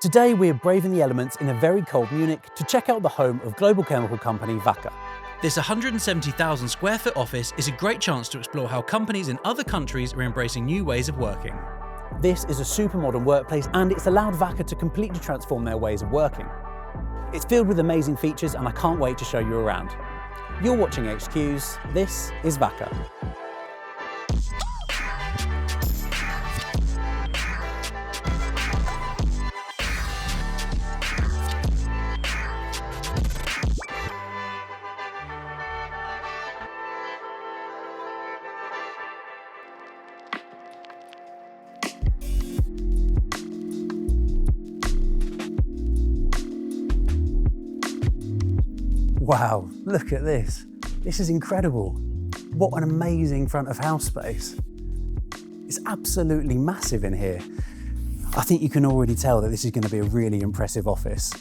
Today we're braving the elements in a very cold Munich to check out the home of global chemical company WACKER. This 170,000 square foot office is a great chance to explore how companies in other countries are embracing new ways of working. This is a super modern workplace and it's allowed WACKER to completely transform their ways of working. It's filled with amazing features and I can't wait to show you around. You're watching HQs, this is WACKER. Wow, look at this. This is incredible. What an amazing front of house space. It's absolutely massive in here. I think you can already tell that this is going to be a really impressive office.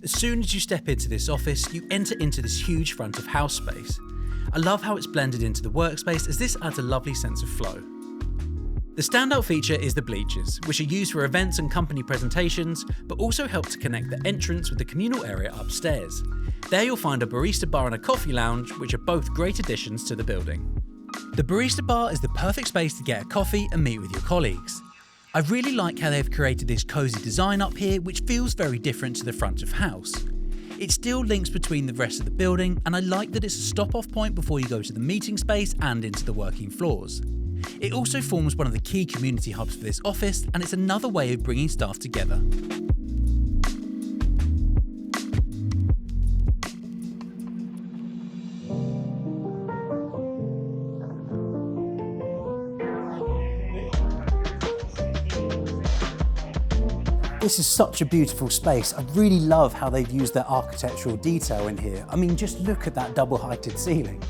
As soon as you step into this office, you enter into this huge front of house space. I love how it's blended into the workspace as this adds a lovely sense of flow. The standout feature is the bleachers, which are used for events and company presentations, but also help to connect the entrance with the communal area upstairs. There you'll find a barista bar and a coffee lounge, which are both great additions to the building. The barista bar is the perfect space to get a coffee and meet with your colleagues. I really like how they've created this cosy design up here, which feels very different to the front of house. It still links between the rest of the building, and I like that it's a stop-off point before you go to the meeting space and into the working floors. It also forms one of the key community hubs for this office, and it's another way of bringing staff together. This is such a beautiful space. I really love how they've used their architectural detail in here. I mean, just look at that double-heighted ceiling.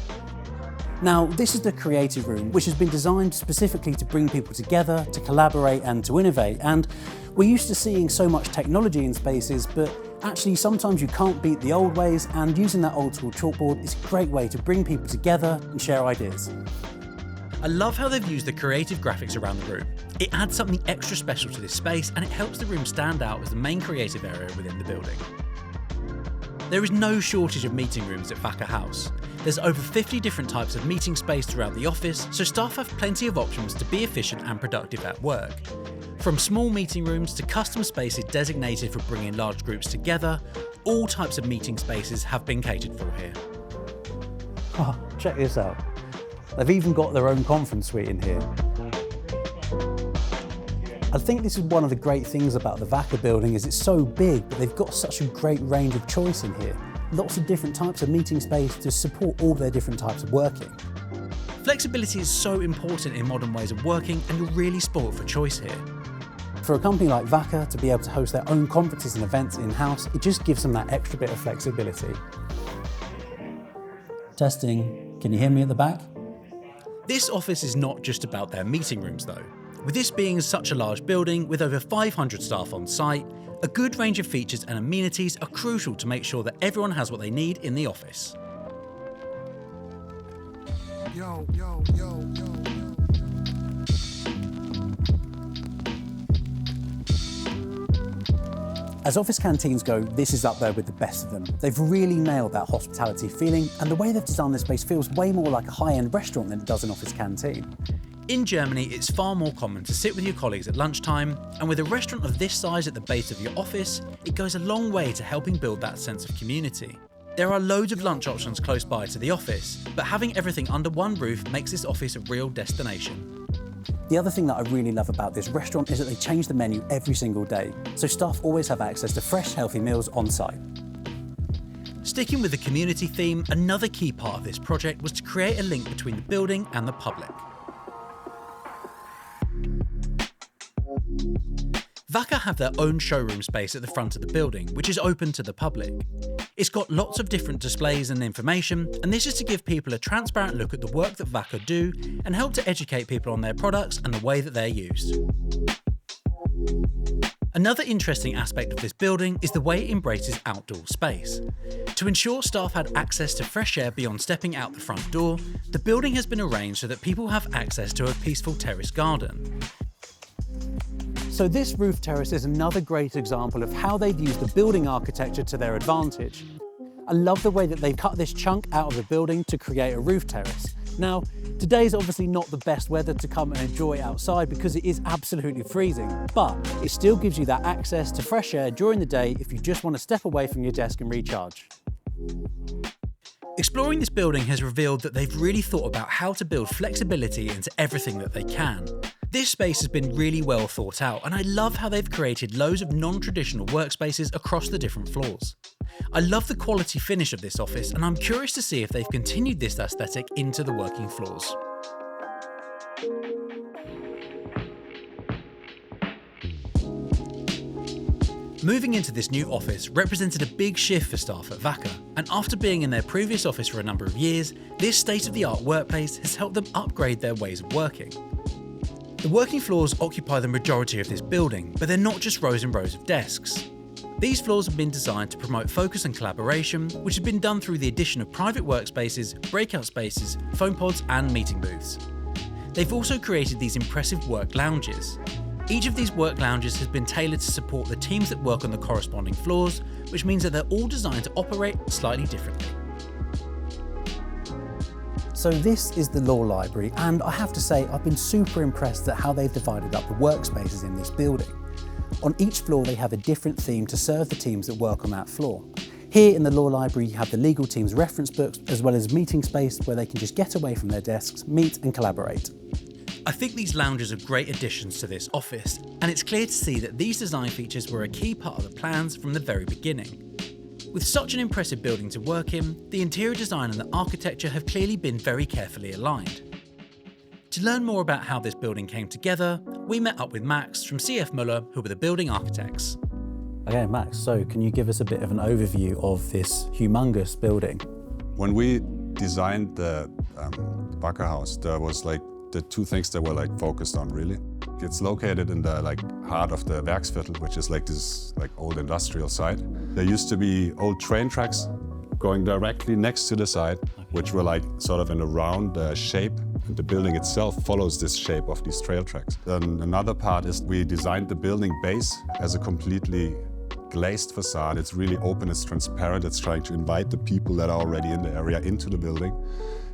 Now, this is the creative room, which has been designed specifically to bring people together, to collaborate and to innovate. And we're used to seeing so much technology in spaces, but actually sometimes you can't beat the old ways, and using that old school chalkboard is a great way to bring people together and share ideas. I love how they've used the creative graphics around the room. It adds something extra special to this space, and it helps the room stand out as the main creative area within the building. There is no shortage of meeting rooms at WACKER House. There's over 50 different types of meeting space throughout the office, so staff have plenty of options to be efficient and productive at work. From small meeting rooms to custom spaces designated for bringing large groups together, all types of meeting spaces have been catered for here. Oh, check this out. They've even got their own conference suite in here. I think this is one of the great things about the WACKER building is it's so big, but they've got such a great range of choice in here. Lots of different types of meeting space to support all their different types of working. Flexibility is so important in modern ways of working, and you're really spoiled for choice here. For a company like WACKER to be able to host their own conferences and events in-house, it just gives them that extra bit of flexibility. Testing, can you hear me at the back? This office is not just about their meeting rooms though. With this being such a large building with over 500 staff on site, a good range of features and amenities are crucial to make sure that everyone has what they need in the office. Yo, yo, yo, yo. As office canteens go, this is up there with the best of them. They've really nailed that hospitality feeling, and the way they've designed this space feels way more like a high-end restaurant than it does an office canteen. In Germany, it's far more common to sit with your colleagues at lunchtime, and with a restaurant of this size at the base of your office, it goes a long way to helping build that sense of community. There are loads of lunch options close by to the office, but having everything under one roof makes this office a real destination. The other thing that I really love about this restaurant is that they change the menu every single day, so staff always have access to fresh, healthy meals on site. Sticking with the community theme, another key part of this project was to create a link between the building and the public. WACKER have their own showroom space at the front of the building, which is open to the public. It's got lots of different displays and information, and this is to give people a transparent look at the work that WACKER do and help to educate people on their products and the way that they're used. Another interesting aspect of this building is the way it embraces outdoor space. To ensure staff had access to fresh air beyond stepping out the front door, the building has been arranged so that people have access to a peaceful terrace garden. So this roof terrace is another great example of how they've used the building architecture to their advantage. I love the way that they've cut this chunk out of the building to create a roof terrace. Now, today's obviously not the best weather to come and enjoy outside because it is absolutely freezing, but it still gives you that access to fresh air during the day if you just want to step away from your desk and recharge. Exploring this building has revealed that they've really thought about how to build flexibility into everything that they can. This space has been really well thought out, and I love how they've created loads of non-traditional workspaces across the different floors. I love the quality finish of this office, and I'm curious to see if they've continued this aesthetic into the working floors. Moving into this new office represented a big shift for staff at WACKER, and after being in their previous office for a number of years, this state-of-the-art workplace has helped them upgrade their ways of working. The working floors occupy the majority of this building, but they're not just rows and rows of desks. These floors have been designed to promote focus and collaboration, which has been done through the addition of private workspaces, breakout spaces, phone pods and meeting booths. They've also created these impressive work lounges. Each of these work lounges has been tailored to support the teams that work on the corresponding floors, which means that they're all designed to operate slightly differently. So this is the law library, and I have to say I've been super impressed at how they've divided up the workspaces in this building. On each floor they have a different theme to serve the teams that work on that floor. Here in the law library you have the legal team's reference books as well as meeting space where they can just get away from their desks, meet and collaborate. I think these lounges are great additions to this office, and it's clear to see that these design features were a key part of the plans from the very beginning. With such an impressive building to work in, the interior design and the architecture have clearly been very carefully aligned. To learn more about how this building came together, we met up with Max from CF Moeller, who were the building architects. Okay, Max, so can you give us a bit of an overview of this humongous building? When we designed the WACKER House, there was the two things that were focused on really. It's located in the heart of the Werksviertel, which is this old industrial site. There used to be old train tracks going directly next to the site, which were sort of in a round shape. And the building itself follows this shape of these trail tracks. Then another part is we designed the building base as a completely glazed facade. It's really open, it's transparent, it's trying to invite the people that are already in the area into the building.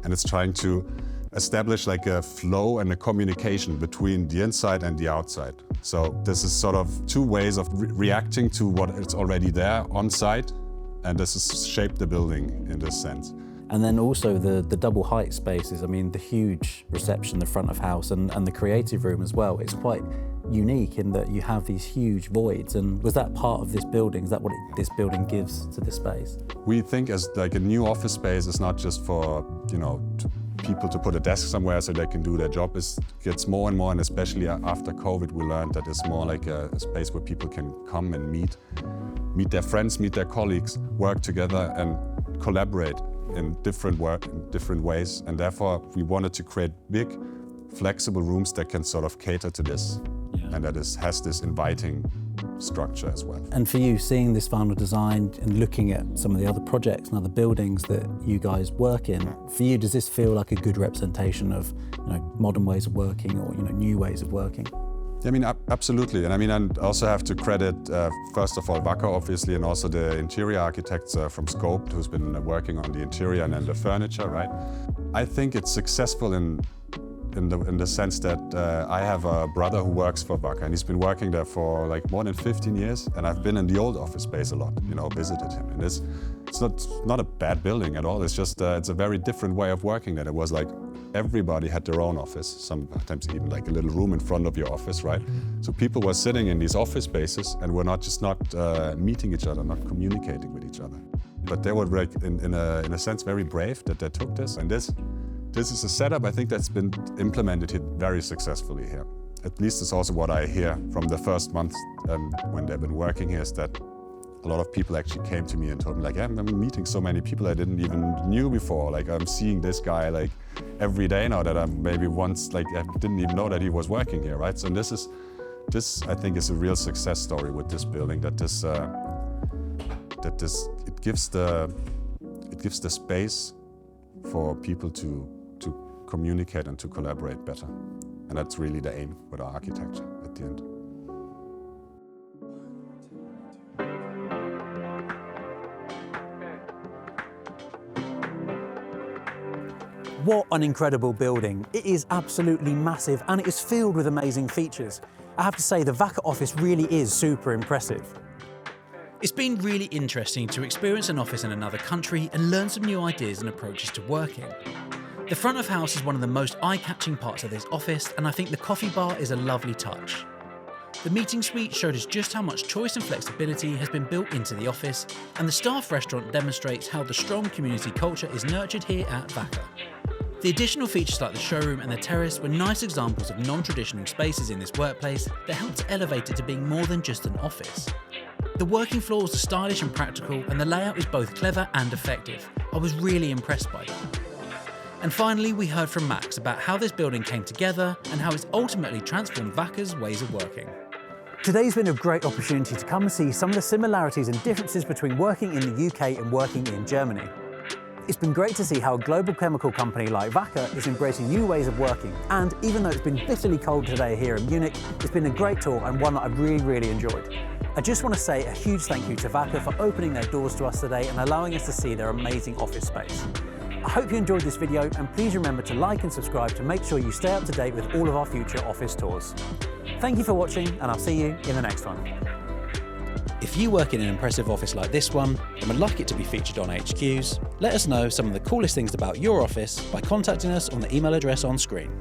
And it's trying to establish a flow and a communication between the inside and the outside. So this is sort of two ways of reacting to what is already there on site, and this has shaped the building in this sense. And then also the double height spaces, I mean the huge reception, the front of house and the creative room as well. It's quite unique in that you have these huge voids, and was that part of this building? Is that what this building gives to the space? We think as a new office space is not just for, people to put a desk somewhere so they can do their job. It gets more and more, and especially after COVID, we learned that it's more like a space where people can come and meet their friends, meet their colleagues, work together and collaborate in different ways. And therefore, we wanted to create big, flexible rooms that can sort of cater to this, and that has this inviting structure as well. And for you, seeing this final design and looking at some of the other projects and other buildings that you guys work in, for you, does this feel like a good representation of modern ways of working or new ways of working? I mean, absolutely. And I also have to credit, first of all, WACKER, obviously, and also the interior architects from SCOPE, who's been working on the interior and then the furniture, right? I think it's successful in the sense that I have a brother who works for WACKER, and he's been working there for more than 15 years, and I've been in the old office space a lot, visited him. And it's not a bad building at all, it's just it's a very different way of working that it was everybody had their own office, sometimes even a little room in front of your office, right? So people were sitting in these office spaces and were not meeting each other, not communicating with each other. But they were in a sense very brave that they took this, and this is a setup I think that's been implemented here very successfully here. At least it's also what I hear from the first month when they've been working here, is that a lot of people actually came to me and told me I'm meeting so many people I didn't even knew before. I'm seeing this guy every day now that I maybe once I didn't even know that he was working here, right? So this I think is a real success story with this building, that it gives the space for people to communicate and to collaborate better. And that's really the aim with our architecture at the end. What an incredible building. It is absolutely massive and it is filled with amazing features. I have to say the WACKER office really is super impressive. It's been really interesting to experience an office in another country and learn some new ideas and approaches to working. The front of house is one of the most eye-catching parts of this office, and I think the coffee bar is a lovely touch. The meeting suite showed us just how much choice and flexibility has been built into the office, and the staff restaurant demonstrates how the strong community culture is nurtured here at WACKER. The additional features like the showroom and the terrace were nice examples of non-traditional spaces in this workplace that helped to elevate it to being more than just an office. The working floors are stylish and practical, and the layout is both clever and effective. I was really impressed by that. And finally, we heard from Max about how this building came together and how it's ultimately transformed WACKER's ways of working. Today's been a great opportunity to come and see some of the similarities and differences between working in the UK and working in Germany. It's been great to see how a global chemical company like WACKER is embracing new ways of working, and even though it's been bitterly cold today here in Munich, it's been a great tour and one that I've really enjoyed. I just want to say a huge thank you to WACKER for opening their doors to us today and allowing us to see their amazing office space. I hope you enjoyed this video, and please remember to like and subscribe to make sure you stay up to date with all of our future office tours. Thank you for watching, and I'll see you in the next one. If you work in an impressive office like this one and would like it to be featured on HQs, let us know some of the coolest things about your office by contacting us on the email address on screen.